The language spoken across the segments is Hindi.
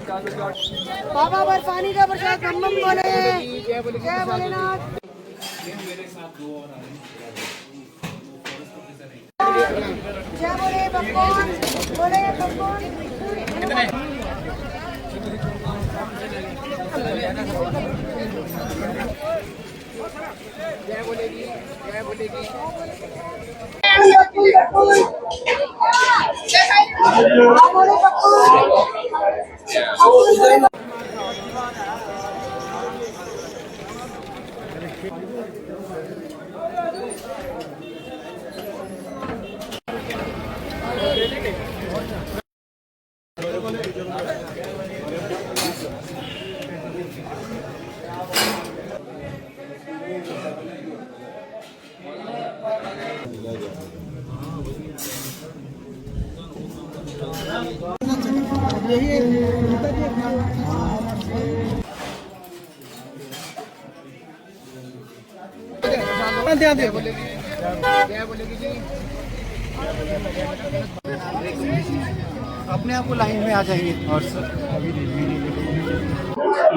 बाबा बर्फानी का प्रसाद बम बम बोले। जय भोलेनाथ। जय बोले भगवान, बोले भगवान। जय बोलेगी, जय बोलेगी। अपने आप को लाइन में आ जाइए। और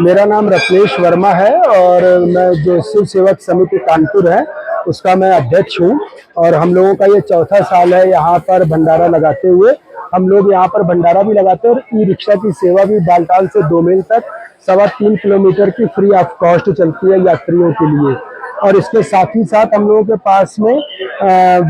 मेरा नाम रत्नेश वर्मा है और मैं जो शिव सेवक समिति कानपुर है उसका मैं अध्यक्ष हूँ। और हम लोगों का ये चौथा साल है यहाँ पर भंडारा लगाते हुए। हम लोग यहाँ पर भंडारा भी लगाते हैं और ई रिक्शा की सेवा भी बालटाल से 2 मील तक 3.25 किलोमीटर की फ्री ऑफ कॉस्ट चलती है यात्रियों के लिए। और इसके साथ ही साथ हम लोगों के पास में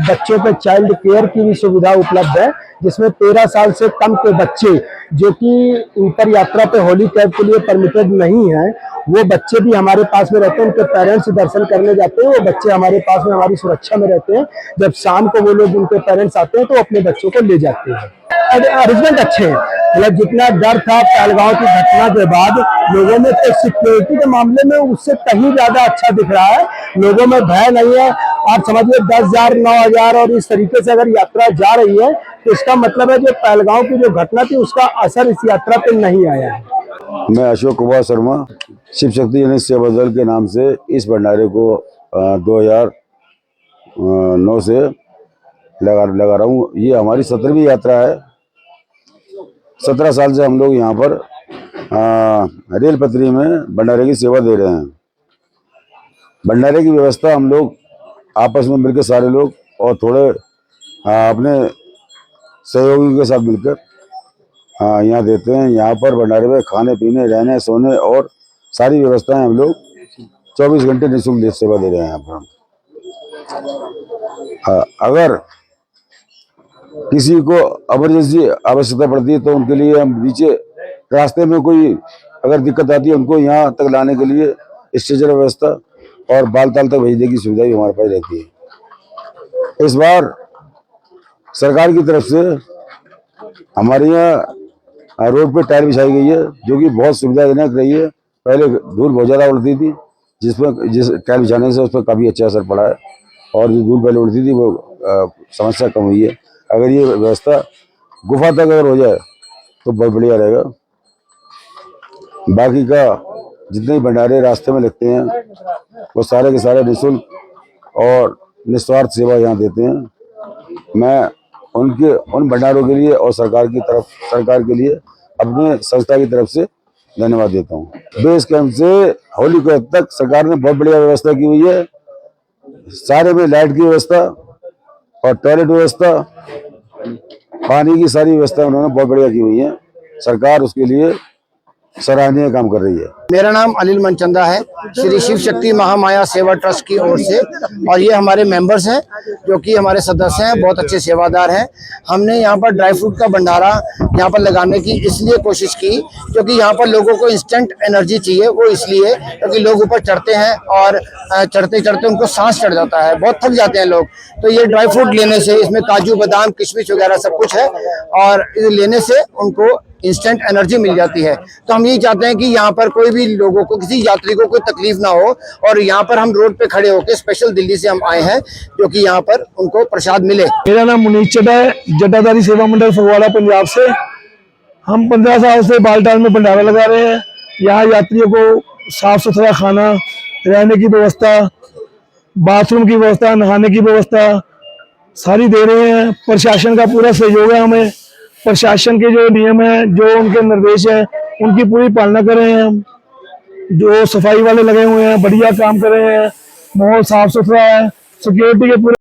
बच्चों के चाइल्ड केयर की भी सुविधा उपलब्ध है, जिसमें 13 साल से कम के बच्चे जो कि इंटर यात्रा पे होली कैब के लिए परमिटेड नहीं है, वो बच्चे भी हमारे पास में रहते हैं। उनके पेरेंट्स दर्शन करने जाते हैं, वो बच्चे हमारे पास में हमारी सुरक्षा में रहते हैं। जब शाम को वो लोग उनके पेरेंट्स आते हैं तो अपने बच्चों को ले जाते हैं। अरेंजमेंट अच्छे हैं, मतलब जितना डर था पहलगांव की घटना के बाद लोगों में, तो सिक्योरिटी के मामले में उससे कहीं ज्यादा अच्छा दिख रहा है। लोगों में भय नहीं है। आप समझिए 10,000 9,000 और इस तरीके से अगर यात्रा जा रही है तो इसका मतलब है जो पहलगांव की जो घटना थी उसका असर इस यात्रा पे नहीं आया है। मैं अशोक कुमार शर्मा शिव शक्ति यानी सेवा दल के नाम से इस भंडारे को 2009 से लगा रहा हूँ। ये हमारी 17वीं यात्रा है। 17 साल से हम लोग यहाँ पर रेल पटरी में भंडारे की सेवा दे रहे हैं। भंडारे की व्यवस्था हम लोग आपस में मिलकर सारे लोग और थोड़े अपने सहयोगियों के साथ मिलकर यहाँ देते हैं। यहाँ पर भंडारे में खाने पीने रहने सोने और सारी व्यवस्थाएं हम लोग 24 घंटे निःशुल्क सेवा दे रहे हैं यहाँ पर। अगर किसी को इमरजेंसी आवश्यकता पड़ती है तो उनके लिए हम नीचे रास्ते में कोई अगर दिक्कत आती है उनको यहाँ तक लाने के लिए स्ट्रेचर व्यवस्था और बालताल तक भेजने की सुविधा भी हमारे पास रहती है। इस बार सरकार की तरफ से हमारे यहाँ रोड पे टायर बिछाई गई है, जो कि बहुत सुविधाजनक रही है। पहले धूल बहुत ज़्यादा उड़ती थी, जिस टायर बिछाने से उस पर काफ़ी अच्छा असर पड़ा है और जो धूल पहले उड़ती थी वो समस्या कम हुई है। अगर ये व्यवस्था गुफा तक अगर हो जाए तो बहुत बढ़िया रहेगा। बाकी का जितने भंडारे रास्ते में लगते हैं वो सारे के सारे निःशुल्क और निस्वार्थ सेवा यहाँ देते हैं। मैं उन भंडारों के लिए और सरकार के लिए अपने संस्था की तरफ से धन्यवाद देता हूँ। बेस कैंप से होली कैब तक सरकार ने बहुत बढ़िया व्यवस्था की हुई है। सारे में लाइट की व्यवस्था और टॉयलेट व्यवस्था, पानी की सारी व्यवस्था उन्होंने बहुत बढ़िया की हुई है। सरकार उसके लिए सराहनीय काम कर रही है। मेरा नाम अनिल मनचंदा है, श्री शिव शक्ति महामाया सेवा ट्रस्ट की ओर से, और ये हमारे मेंबर्स हैं जो कि हमारे सदस्य हैं, बहुत अच्छे सेवादार हैं। हमने यहाँ पर ड्राई फ्रूट का भंडारा यहाँ पर लगाने की इसलिए कोशिश की क्योंकि यहाँ पर लोगों को इंस्टेंट एनर्जी चाहिए। वो इसलिए क्योंकि लोग ऊपर चढ़ते हैं और चढ़ते चढ़ते उनको सांस चढ़ जाता है, बहुत थक जाते हैं लोग। तो ये ड्राई फ्रूट लेने से, इसमें काजू बादाम किशमिश वगैरह सब कुछ है, और लेने से उनको इंस्टेंट एनर्जी मिल जाती है। तो हम यही चाहते हैं कि यहाँ पर कोई भी लोगों को, किसी यात्री को कोई तकलीफ ना हो, और यहाँ पर हम रोड पे खड़े होकर स्पेशल दिल्ली से हम आए हैं जो कि यहाँ पर उनको प्रसाद मिले। मेरा नाम मुनीश चड्ढा है, जटाधारी सेवा मंडल फगवाड़ा पंजाब से। हम 15 साल से बालटाल में भंडारा लगा रहे हैं। यहाँ यात्रियों को साफ सुथरा खाना, रहने की व्यवस्था, बाथरूम की व्यवस्था, नहाने की व्यवस्था सारी दे रहे हैं। प्रशासन का पूरा सहयोग है हमें। प्रशासन के जो नियम है, जो उनके निर्देश है, उनकी पूरी पालना कर रहे हैं। जो सफाई वाले लगे हुए हैं बढ़िया काम कर रहे हैं, माहौल साफ सुथरा है, सिक्योरिटी के पूरे